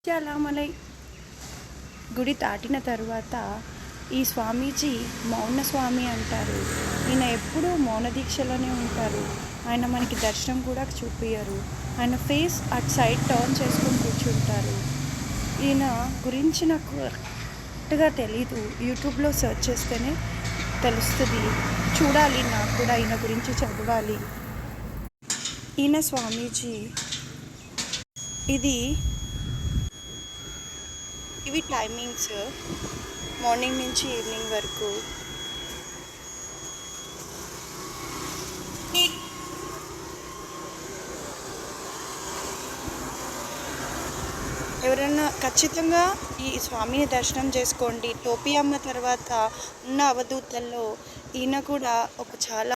చాలామలై గుడి దాటిన తర్వాత ఈ స్వామీజీ మౌన స్వామి అంటారు. ఈయన ఎప్పుడూ మౌన దీక్షలోనే ఉంటారు. ఆయన మనకి దర్శనం కూడా చూపించరు. ఆయన ఫేస్ అటు సైడ్ టర్న్ చేసుకొని కూర్చుంటారు. ఈయన గురించి నాకు కరెక్ట్గా తెలీదు. యూట్యూబ్లో సెర్చ్ చేస్తేనే తెలుస్తుంది. చూడాలి, నాకు కూడా ఈయన గురించి చదవాలి. ఈయన స్వామీజీ ఇవి టైమింగ్స్ మార్నింగ్ నుంచి ఈవినింగ్ వరకు. ఎవరైనా ఖచ్చితంగా ఈ స్వామిని దర్శనం చేసుకోండి. టోపీ అమ్మ తర్వాత ఉన్న అవధూతల్లో ఈయన కూడా ఒక చాలా